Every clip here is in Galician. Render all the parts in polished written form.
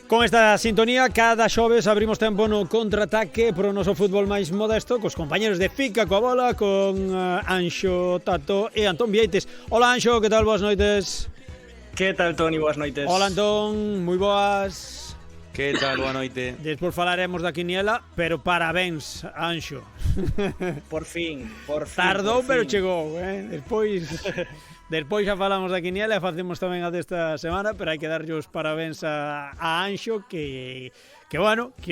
Con esta sintonía, cada xoves abrimos tempo no contraataque pro noso fútbol máis modesto cos compañeros de Fica coa bola, con Anxo, Tato e Antón Vieites. Hola Anxo, que tal? Boas noites. Que tal, Toni? Boas noites. Hola Antón, moi boas. Que tal? Boa noite. Despois falaremos da quiniela, pero parabéns, Anxo. Por fin. Tardou, por fin. pero chegou, Despois xa falamos da quiniela e facemos tamén a desta semana, pero hai que darlle os parabéns a Anxo, que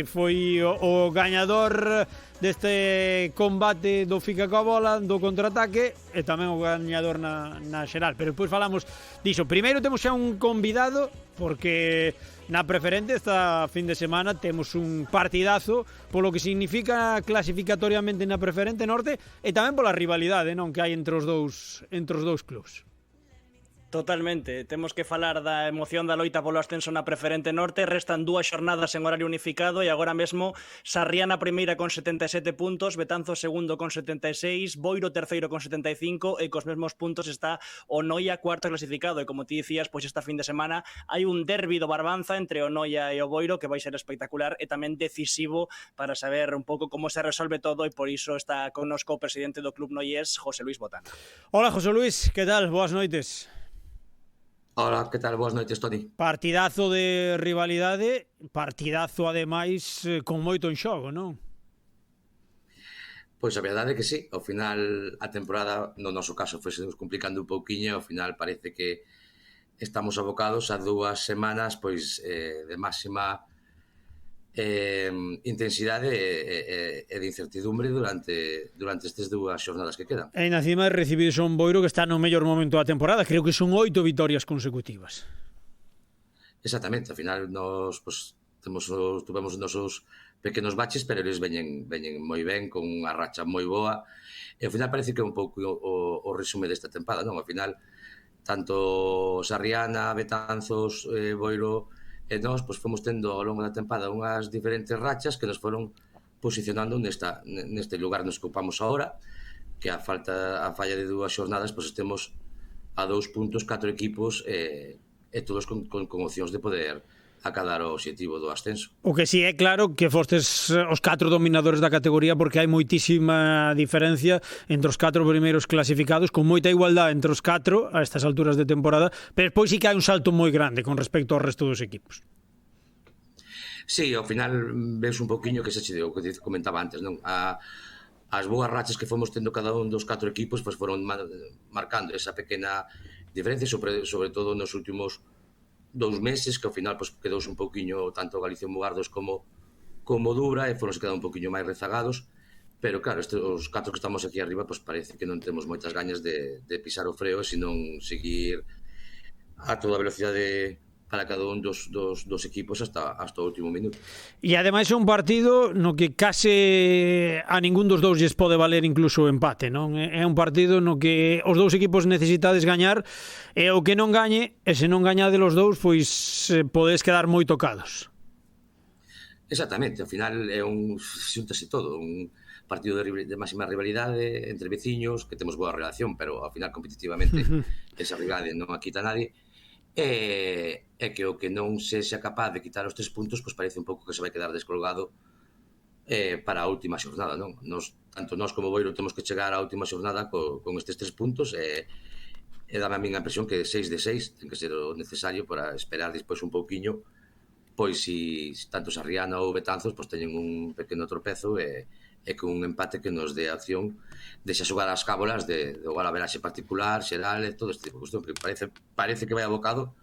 foi o gañador deste combate do Fica coa bola, do contraataque, e tamén o gañador na xeral. Pero depois falamos diso. Primeiro temos xa un convidado, porque na preferente esta fin de semana temos un partidazo polo que significa clasificatoriamente na preferente norte e tamén pola rivalidade, non, que hai entre os dous clubs. Totalmente, temos que falar da emoción da loita polo ascenso na preferente norte. Restan 2 xornadas en horario unificado e agora mesmo Sarriá primeira con 77 puntos, Betanzos segundo con 76, Boiro terceiro con 75 e cos mesmos puntos está o Noia cuarto clasificado. E como ti dicías, pois esta fin de semana hai un derbi do Barbanza entre o Noia e o Boiro que vai ser espectacular e tamén decisivo para saber un pouco como se resolve todo, e por iso está connosco o presidente do club noiés, José Luis Botana. Hola José Luis, que tal? Boas noites. Hola, que tal? Boas noites, Toni. Partidazo de rivalidade, partidazo ademais con moito en xogo, non? Pois a verdade é que sí, ao final a temporada, no noso caso, foi se nos complicando un pouquiño, ao final parece que estamos abocados a 2 semanas pois de máxima intensidade e de incertidumbre durante estas 2 xornadas que quedan. E na cima recibides un Boiro que está no mellor momento da temporada, creo que son 8 vitorias consecutivas. Exactamente, ao final nos pues, tuvemos os nosos pequenos baches, pero eles veñen moi ben, con unha racha moi boa, e ao final parece que é un pouco o resume desta tempada, non? Ao final, tanto Sarriana, Betanzos, Boiro e nós pois, fomos tendo ao longo da tempada unhas diferentes rachas que nos foron posicionando neste lugar nos que ocupamos agora, que a falla de 2 xornadas pois, estemos a 2 puntos, 4 equipos e todos con opcións de poder acadar o obxectivo do ascenso. O que si é claro que fostes os 4 dominadores da categoría, porque hai moitísima diferencia entre os 4 primeiros clasificados, con moita igualdade entre os 4 a estas alturas de temporada, pero depois sí que hai un salto moi grande con respecto ao resto dos equipos. Sí, ao final ves un poquinho que se o que comentaba antes, non? As boas rachas que fomos tendo cada un dos 4 equipos pois foron marcando esa pequena diferencia, sobre todo nos últimos 2 meses, que ao final pues, quedouse un pouquiño tanto Galicia Mugardos como Dubra, e foron se quedando un pouquiño máis rezagados, pero claro, os 4 que estamos aquí arriba pues, parece que non temos moitas gañas de pisar o freo, senón seguir a toda a velocidade para cada un dos equipos hasta o último minuto. E ademais é un partido no que case a ningún dos dous lles pode valer incluso o empate, non? É un partido no que os dous equipos necesitades gañar, e o que non gañe, e se non gañade los dous, pois podes quedar moi tocados. Exactamente, ao final é xuntase todo, un partido de máxima rivalidade entre veciños, que temos boa relación, pero ao final competitivamente esa rivalidade non a quita nadie. É que o que non sexa capaz de quitar os 3 puntos, pois parece un pouco que se vai quedar descolgado para a última xornada, non? Tanto nós como Boiro temos que chegar á última xornada con estes 3 puntos e dame a minha impresión que 6 de 6 ten que ser o necesario para esperar despois un pouquiño, pois si tanto Sarriana ou Betanzos pois teñen un pequeno tropezo e con un empate que nos dé a opción de xa xogar as cábolas do golaveraxe particular, xeral e todo este tipo de cuestión, que parece que vai abocado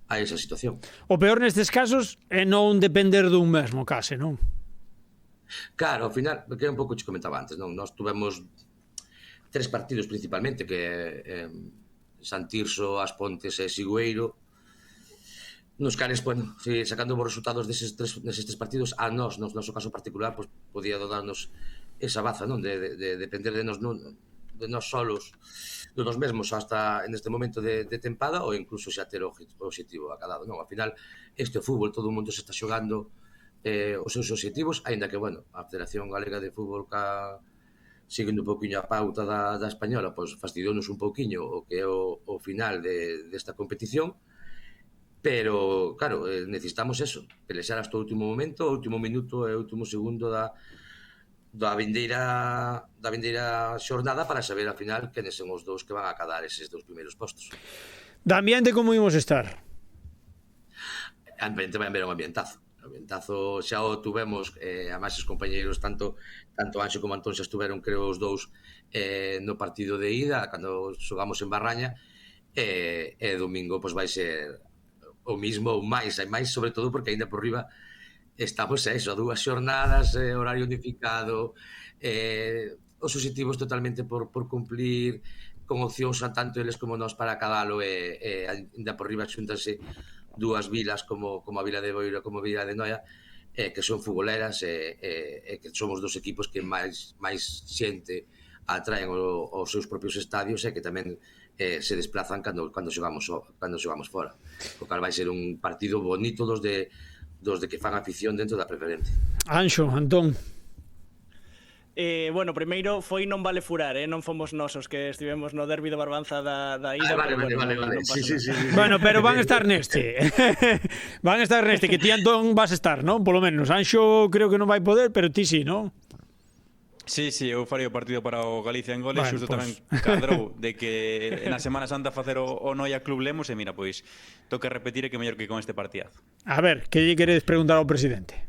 a esa situación. O peor nestes casos é non depender dun mesmo case, non? Claro, ao final, que é un pouco que comentaba antes, non? Nós tuvemos 3 partidos principalmente, que San Tirso, As Pontes e Sigüeiro, nos cales, bueno, sacando os resultados neses 3 partidos, a nós, no noso caso particular, pues, podía darnos esa baza, non? De depender de nós solos, de nós mesmos hasta neste momento de tempada, ou incluso xa ter o obxectivo acadado, non? Ao final, este fútbol, todo o mundo se está xogando os seus obxectivos, aínda que, bueno, a Federación Galega de Fútbol seguindo un pouquiño a pauta da española, pois fastidionos un pouquiño o que é o final desta competición, pero, claro, necesitamos eso, pelexar hasta o último momento, o último minuto e o último segundo da vindeira xornada para saber ao final quenes son os dous que van a cadar eses dous primeiros postos. Da ambiente como imos estar? Ambiente vai haber un ambientazo. O ambientazo xa o tuvemos, además os compañeiros, tanto Anxo como Antón xa estuveron, creo, os dous no partido de ida, cando xogamos en Barraña, e domingo pois vai ser o mismo ou máis, hai máis, sobre todo porque aínda por riba estamos a eso, a 2 xornadas, horario unificado, os obxectivos totalmente por cumplir, con opcións a tanto eles como nós para cadalo, e aínda por riba xúntanse 2 vilas como a Vila de Boiro como a Vila de Noia, que son futboleras, e que somos 2 equipos que máis xente atraen aos seus propios estadios, e que tamén se desplazan cando xogamos fora. O cal vai ser un partido bonito dos de que fan afición dentro da preferente. Anxo, Antón. Bueno, primeiro foi non vale furar, non fomos nosos que estivemos no derbi do Barbanza da ida. Vale. Sí. Bueno, pero van a estar neste. Van a estar neste, que ti, Antón, vas a estar, non? Polo menos. Anxo creo que non vai poder, pero ti sí, non? Sí, eu farei o partido para o Galicia en goles, xusto tamén cadrou de que na Semana Santa facer o Noia Club Lemos, e mira, pois toca repetir, e que mellor que con este partidazo. A ver, que lle queredes preguntar ao presidente?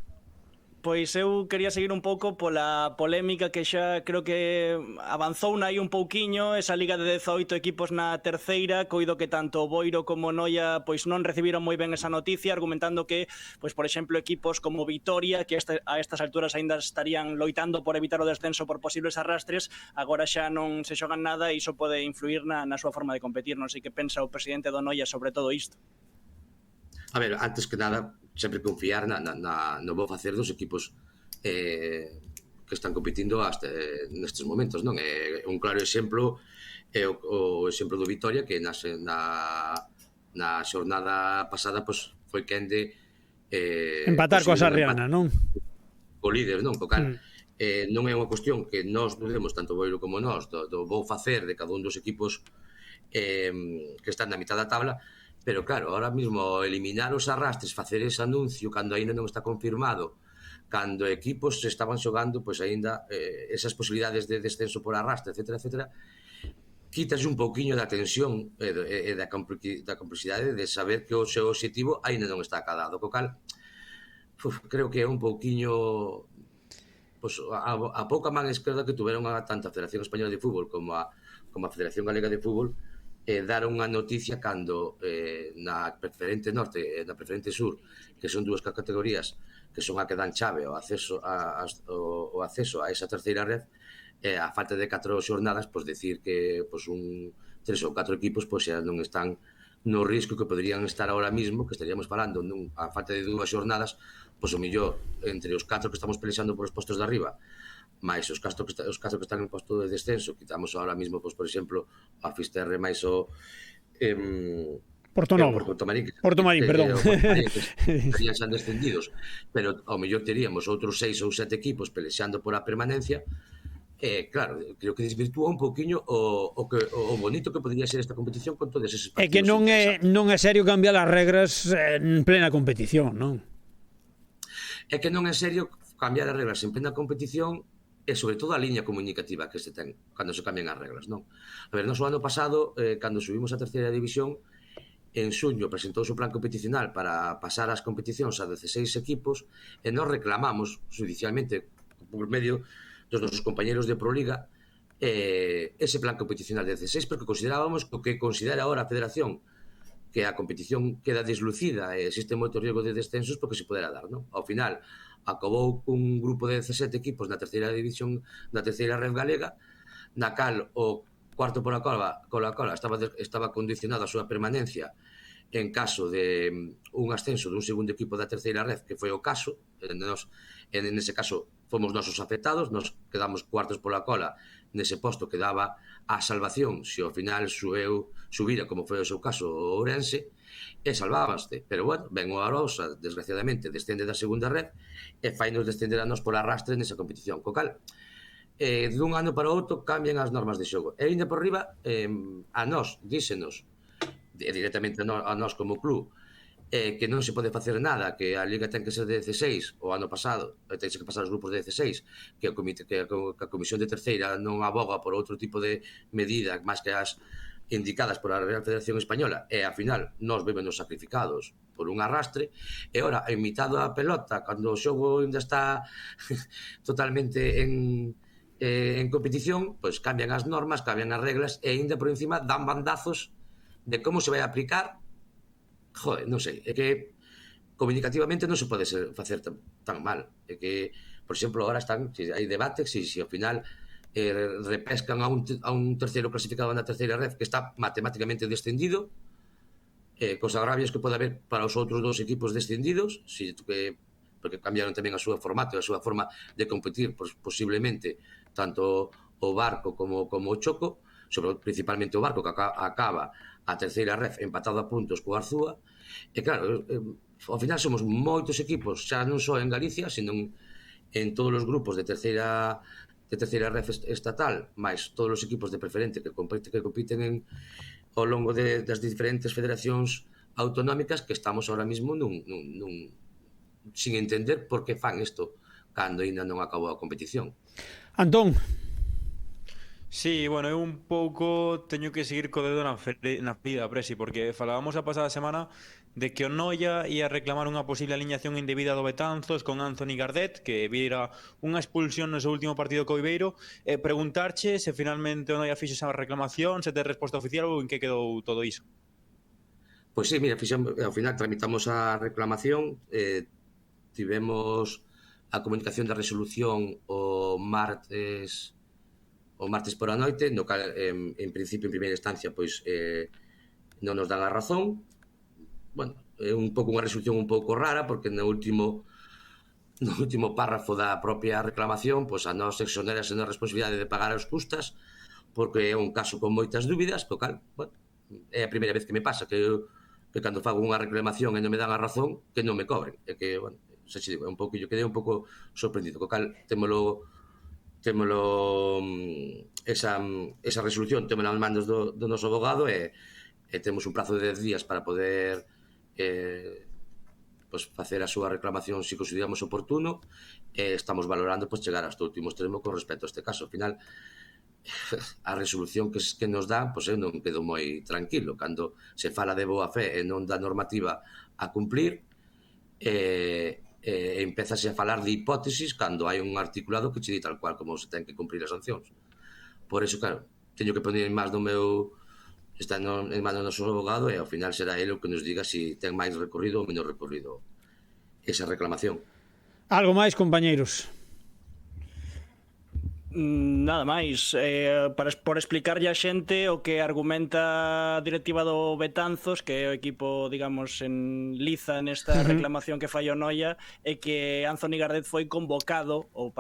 Pois eu quería seguir un pouco pola polémica que xa creo que avanzou aí un pouquiño, esa liga de 18 equipos na terceira, coido que tanto Boiro como Noia pois non recibiron moi ben esa noticia, argumentando que, pois por exemplo, equipos como Vitoria, que a estas alturas aínda estarían loitando por evitar o descenso por posibles arrastres, agora xa non se xogan nada e iso pode influir na súa forma de competir. Non sei que pensa o presidente do Noia sobre todo isto. A ver, antes que nada, sempre confiar no bo facer dos equipos que están competindo hasta nestes momentos, non? Un claro exemplo é o exemplo do Vitoria, que na xornada pasada pois foi quen de empatar coa Sarriana, non? O líder, non? Co cal non é unha cuestión que nós dudemos, tanto Boiro como nós, do bo facer de cada un dos equipos que están na mitad da tabla. Pero claro, ahora mismo eliminar os arrastres, facer ese anuncio cando aínda non está confirmado, cando equipos estaban xogando, pois aínda esas posibilidades de descenso por arrastre, etcétera, quítase un pouquiño da tensión e da complexidade de saber que o seu objetivo aínda non está acadado. Co cal, creo que é un pouquiño pois, a pouca man esquerda que tuveron tanto a Federación Española de Fútbol como a Federación Galega de Fútbol, dar unha noticia cando na preferente norte e na preferente sur, que son 2 categorías que son a que dan chave o acceso a esa terceira red, a falta de 4 xornadas, pois decir que pois 3 ou 4 equipos pois xa non están no risco que poderían estar ahora mismo, que estaríamos falando a falta de 2 xornadas, pois o millor entre os 4 que estamos pelexando por os postos de arriba, máis os 4 que están en posto de descenso, quitamos ahora mismo, pois, por exemplo, a Fisterre máis o Portonovo. Portomarín, perdón. Estarían xa descendidos, pero ao mellor teríamos outros 6 ou 7 equipos pelexando por a permanencia. Claro, creo que desvirtúa un pouquiño o bonito que podría ser esta competición con todos eses partidos. É que non é serio cambiar as regras en plena competición, non? É que non é serio cambiar as regras en plena competición, e sobre todo a liña comunicativa que se ten cando se cambian as reglas, non? A ver, nos o ano pasado, cando subimos a terceira división, en xuño presentouse o plan competicional para pasar as competicións a 16 equipos, e nos reclamamos judicialmente por medio dos nosos compañeros de Proliga ese plan competicional de 16, porque considerábamos o que considera ahora a Federación, que a competición queda deslucida e existe moito riesgo de descensos porque se podera dar, non? Ao final, acabou un grupo de 17 equipos na terceira división, na terceira red galega, na cal o cuarto pola cola estaba condicionado a súa permanencia en caso de un ascenso dun segundo equipo da terceira red, que foi o caso. Nese caso fomos nosos afectados, nos quedamos cuartos pola cola nese posto que daba a salvación se ao final subira, como foi o seu caso, o Ourense, e salvábaste. Pero bueno, ben o Arousa, desgraciadamente, descende da segunda red e fainos descender a nos por arrastre nesa competición. Co cal, dun ano para outro cambian as normas de xogo. E ainda por riba, a nós, dísenos, directamente a nós como club, que non se pode facer nada, que a Liga ten que ser de 16 o ano pasado, ten que pasar os grupos de 16, que a Comisión de Terceira non aboga por outro tipo de medida máis que as indicadas por a Real Federación Española, e, ao final, nós vemos sacrificados por un arrastre, e ora, en mitad da pelota, cando o xogo ainda está totalmente en competición, pois cambian as normas, cambian as reglas, e ainda por encima dan bandazos de como se vai aplicar. Joder, non sei, é que comunicativamente non se pode facer tan mal. É que, por exemplo, agora hai debate se ao final repescan a un terceiro clasificado na terceira ref que está matemáticamente descendido, cos agravios que pode haber para os outros dos equipos descendidos, porque cambiaron tamén a súa formato e a súa forma de competir, posiblemente, tanto o Barco como o Choco, principalmente o Barco, que acaba a terceira ref empatado a puntos co Arzúa, e claro, ao final somos moitos equipos, xa non só en Galicia, sino en todos os grupos de terceira ref estatal, máis todos os equipos de preferente que compiten ao longo das diferentes federacións autonómicas, que estamos ahora mismo sin entender por que fan isto cando ainda non acabou a competición. Antón. Sí, bueno, eu un pouco teño que seguir co dedo na ferida, Presi, porque falábamos a pasada semana de que o Noia ia reclamar unha posible aliñación indebida do Betanzos con Anthony Gardet, que vira unha expulsión no seu último partido co Viveiro, e preguntarche se finalmente o Noia fixo esa reclamación, se ten resposta oficial ou en que quedou todo iso. Pois sí, mira, ao final tramitamos a reclamación, tivemos a comunicación da resolución o martes por a noite, no cal, en principio, en primeira instancia, pois non nos dan a razón. Bueno, é un pouco unha resolución un pouco rara, porque no último párrafo da propia reclamación, pois a nós exonérase na responsabilidade de pagar as custas, porque é un caso con moitas dúbidas, co cal, bueno, é a primeira vez que me pasa, que cando fago unha reclamación e non me dan a razón, que non me cobren. É que, bueno, xa xe digo, quedei un pouco sorprendido, co cal témolo esa resolución, témola nas mandos do noso abogado, e temos un prazo de 10 días para poder facer a súa reclamación se consideramos oportuno, e estamos valorando chegar hasta o último extremo con respecto a este caso. Ao final, a resolución que nos dan, eu non quedo moi tranquilo cando se fala de boa fe e non da normativa a cumplir, empezase a falar de hipótesis cando hai un articulado que che di tal cual como se ten que cumprir as sancións. Por eso, claro, teño que poner máis no meu... está en mano do noso abogado, e ao final será ele o que nos diga se ten máis recorrido ou menos recorrido esa reclamación. Algo máis, compañeiros? Nada máis, por explicarlle a xente o que argumenta a directiva do Betanzos, que é o equipo, digamos, en liza nesta reclamación que fai o Noia, é que Anthony Gardet foi convocado o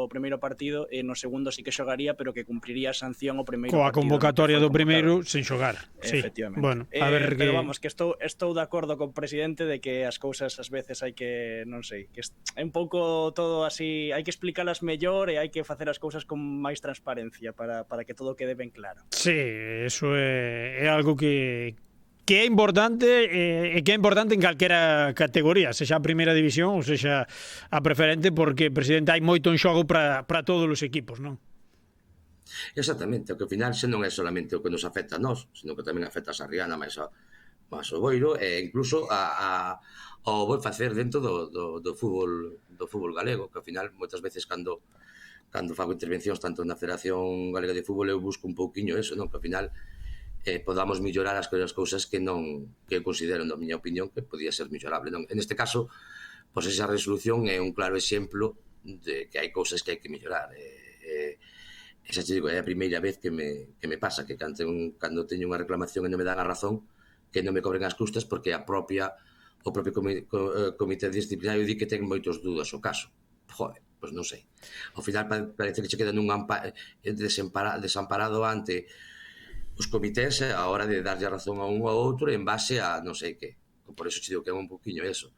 primeiro partido, e no segundo sí que xogaría, pero que cumpliría a sanción o primeiro partido. Coa convocatoria do primeiro sen xogar. Efectivamente. Bueno, a ver pero vamos, que estou de acordo co presidente de que as cousas ás veces hai que, non sei, que é un pouco todo así, hai que explicalas mellor e hai que facer as cousas con máis transparencia para que todo quede ben claro. Sí, eso é algo que é importante, e que é importante en calquera categoría, sexa a primeira división ou sexa a preferente, porque, presidente, hai moito en xogo para todos os equipos, non? Exactamente, que ao final xe non é solamente o que nos afecta a nós, sino que tamén afecta a Sarriana, máis o Boiro, e incluso ao buen facer dentro do fútbol galego, que ao final moitas veces cando fago intervencións tanto na Federación Galega de Fútbol, eu busco un pouquiño eso, non? Que ao final podamos mellorar as cousas que eu considero, na miña opinión, que podía ser mellorable, non? En este caso, pois esa resolución é un claro exemplo de que hai cousas que hai que mellorar. Esa te digo, é a primeira vez que me pasa, que cando teño unha reclamación e non me dan a razón, que non me cobren as custas, porque o propio comité disciplinario di que ten moitos dúdas o caso. Joder, pois non sei. Ao final parece que che queda desamparado ante os comités a hora de darlle a razón a un ou outro en base a non sei que. Por eso che digo que é un pouquiño eso.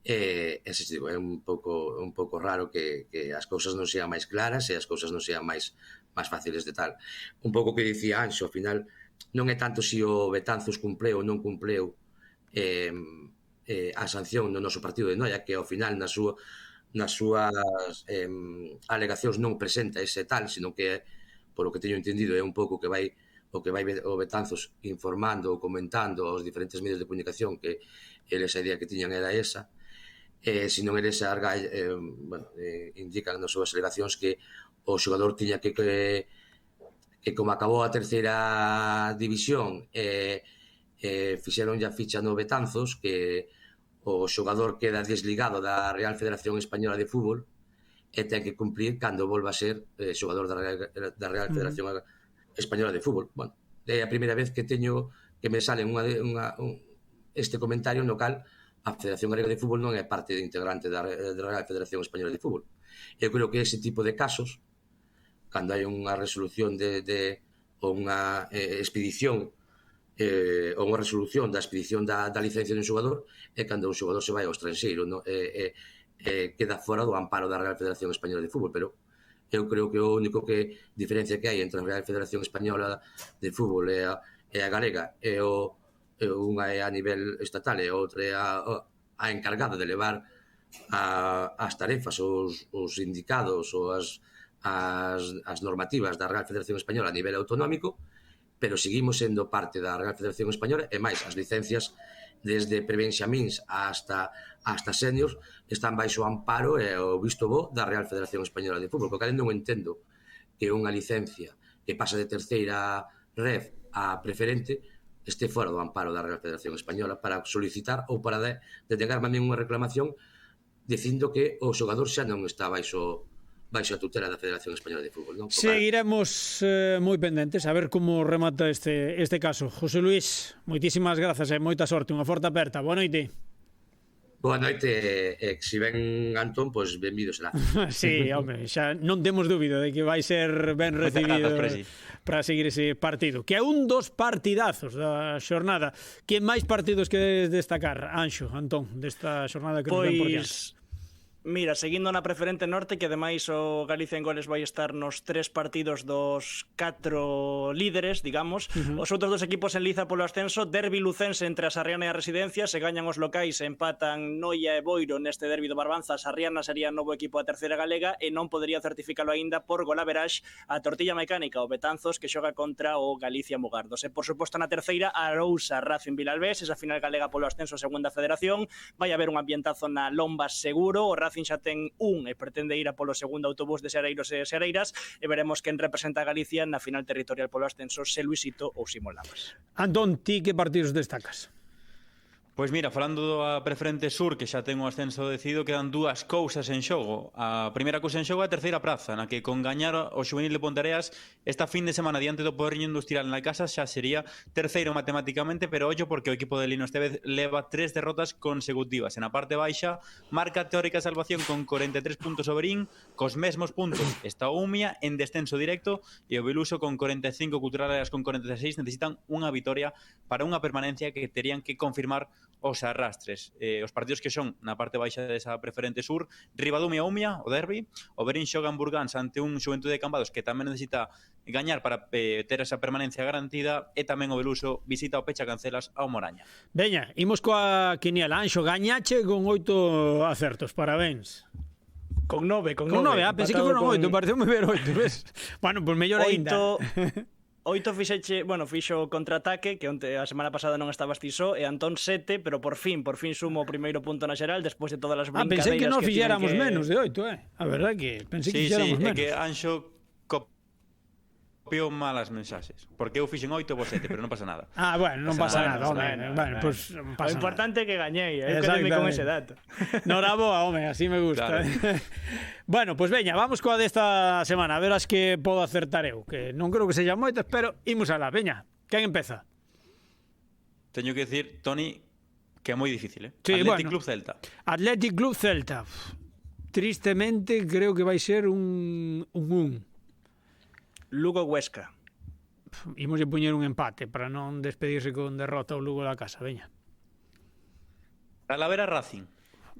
Ese che digo, é un pouco raro que as cousas non sean máis claras e as cousas non sean máis fáciles de tal. Un pouco que dicía Anxo, ao final non é tanto se o Betanzos cumpleu ou non cumpleu a sanción no noso partido de Noia, que ao final nas súas alegacións non presenta ese tal, sino que, por o que teño entendido, é un pouco que vai o Betanzos informando ou comentando aos diferentes medios de comunicación que eles a idea que tiñan era esa, senón eles indican nas súas alegacións que o xogador tiña que como acabou a terceira división fixeron a ficha no Betanzos, que o xogador queda desligado da Real Federación Española de Fútbol e ten que cumplir cando volva a ser xogador da Real Federación Española de Fútbol. Bueno, é a primeira vez que me sale este comentario no cal a Federación Galega de Fútbol non é parte integrante da Real Federación Española de Fútbol. Eu creo que ese tipo de casos, cando hai unha resolución ou unha expedición ou unha resolución da expedición da licencia dun xogador, é cando un xogador se vai ao estranxeiro, queda fora do amparo da Real Federación Española de Fútbol, pero eu creo que o único diferencia que hai entre a Real Federación Española de Fútbol e a Galega unha é a nivel estatal e a outra é a encargada de levar as tarefas, os indicados ou as normativas da Real Federación Española a nivel autonómico, pero seguimos sendo parte da Real Federación Española e máis as licencias desde prebenxamíns hasta seniors están baixo o amparo e o visto bo da Real Federación Española de Fútbol, porque non entendo que unha licencia que pasa de terceira ref a preferente este fora do amparo da Real Federación Española para solicitar ou para denegarme a mí unha reclamación dicindo que o xogador xa non está baixo a tutela da Federación Española de Fútbol, non? Seguiremos moi pendentes a ver como remata este caso. José Luis, moitísimas grazas e moita sorte, unha forte aperta. Boa noite. Boa noite, se ven Antón, pois benvido será. Sí, home, xa non temos dúbida de que vai ser ben recibido para seguir ese partido, que é un dos partidazos da xornada. Que máis partidos que destacar, Anxo, Antón, desta xornada que nos ven por diante? Mira, seguindo na preferente norte, que ademais o Galicia en goles vai estar nos 3 partidos dos 4 líderes, digamos. Os outros dos equipos en liza polo ascenso, derbi lucense entre a Sarriana e a Residencia, se gañan os locais e empatan Noia e Boiro neste derbi do Barbanza. A Sarriana sería novo equipo da terceira galega e non podería certificalo aínda por golaveraxe a Tortilla Mecánica, o Betanzos, que xoga contra o Galicia Mugardos. E por suposto na terceira, a Arousa Racing Vilalbés, esa final galega polo ascenso segunda federación. Vai haber un ambientazo na Lomba seguro, o Racing xa ten e pretende ir a polo segundo autobús de Seareiros e Seareiras e veremos quen representa a Galicia na final territorial polo ascenso, se Luisito ou Simón Lamas. Antón, ti que partidos destacas? Pois mira, falando da preferente sur, que xa ten o ascenso decidido, quedan dúas cousas en xogo. A primeira cousa en xogo é a terceira praza, na que con gañar o xuvenil de Ponteareas esta fin de semana diante do Porriño Industrial na casa xa sería terceiro matemáticamente, pero ollo porque o equipo de Lino Estevez leva 3 derrotas consecutivas. En a parte baixa, marca teórica salvación con 43 puntos o Berín, cos mesmos puntos está o Umia en descenso directo e o Beluso con 45, Culturales con 46, necesitan unha vitoria para unha permanencia que terían que confirmar os arrastres. Os partidos que son na parte baixa desa preferente sur, Ribadumia Umia, o derbi, o Berín xoga en Burgáns ante un Xuventude de Cambados que tamén necesita gañar para ter esa permanencia garantida, e tamén o Beluso visita o Pecha Cancelas ao Moraña. Veña, imos coa quiniela. Anxo, gañache con 8 acertos, parabéns. Con 9, pensei que foron 8, pareceu moi ver 8, ves? Bueno, pois mellor aínda. 8 fixo contraataque, que onte a semana pasada non estabas ti só, e Antón 7, pero por fin sumo o primeiro punto na xeral despois de todas as brincadeiras. Pensei que non fixéramos menos de 8, A verdade que pensei que fixéramos menos. Sí, é que Anxo copiou malas mensaxes, porque eu fixen 8 vos 7, pero non pasa nada. Bueno, non pasa nada, home. Pois non pasa nada. O importante é que gañei, eu quedei con ese dato. Noraboa, home, así me gusta. Claro. Bueno, pois veña, vamos coa desta semana, a ver as que podo acertar eu, que non creo que sexan moitas, pero imos alá, veña. Quen empeza? Teño que decir, Toni, que é moi difícil, Sí, Athletic Club Celta. Athletic Club Celta. Tristemente, creo que vai ser un 1. Lugo Huesca. Imos a poñer un empate para non despedirse con derrota o Lugo da casa, veña. Talavera Racing.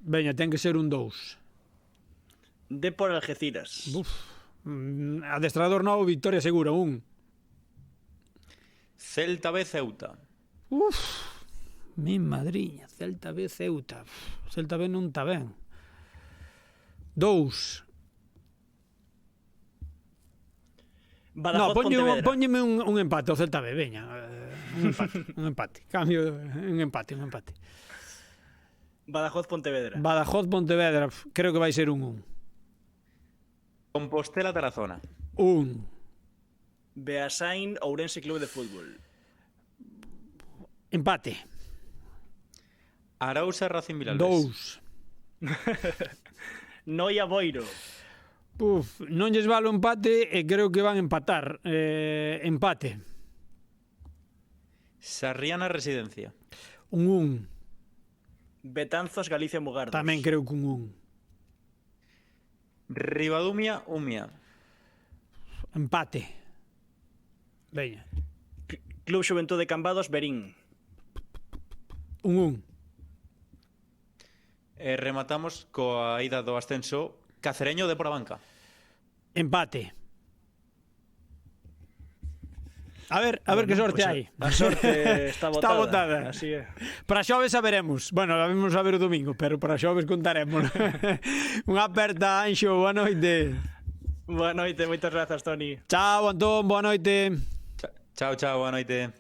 Veña, ten que ser un 2. Depor Algeciras. Adestrador novo, victoria segura, 1. Celta B Ceuta. Mi madriña, Celta B, Ceuta. Celta B non está ben. 2. Badajoz, Pontevedra. Póñeme un empate ao Celta B, veña. Un empate. Cambio, un empate. Badajoz, Pontevedra. Badajoz, Pontevedra, creo que vai ser un 1. Compostela, Tarazona. 1. Beasain, Ourense Club de Fútbol. Empate. Arousa, Racing Vilalbes. 2. Noia, Boiro. Non lles vale o empate e creo que van empatar. Empate. Sarriana, Residencia. Un 1. Betanzos, Galicia, Mugardos. Tamén creo que un 1. Ribadumia, Umia. Empate. Veña. Club Xuventude Cambados, Berín. Un 1. E rematamos coa ida do ascenso Cacereño de Porabanca. Empate. A ver que sorte hai. A sorte está botada. Está botada. Así é. Para xoves saberemos. Bueno, vamos a ver o domingo, pero para xoves contaremos. Unha aperta, Anxo, boa noite. Boa noite, moitas grazas, Toni. Chao, Antón, boa noite. Chao, boa noite.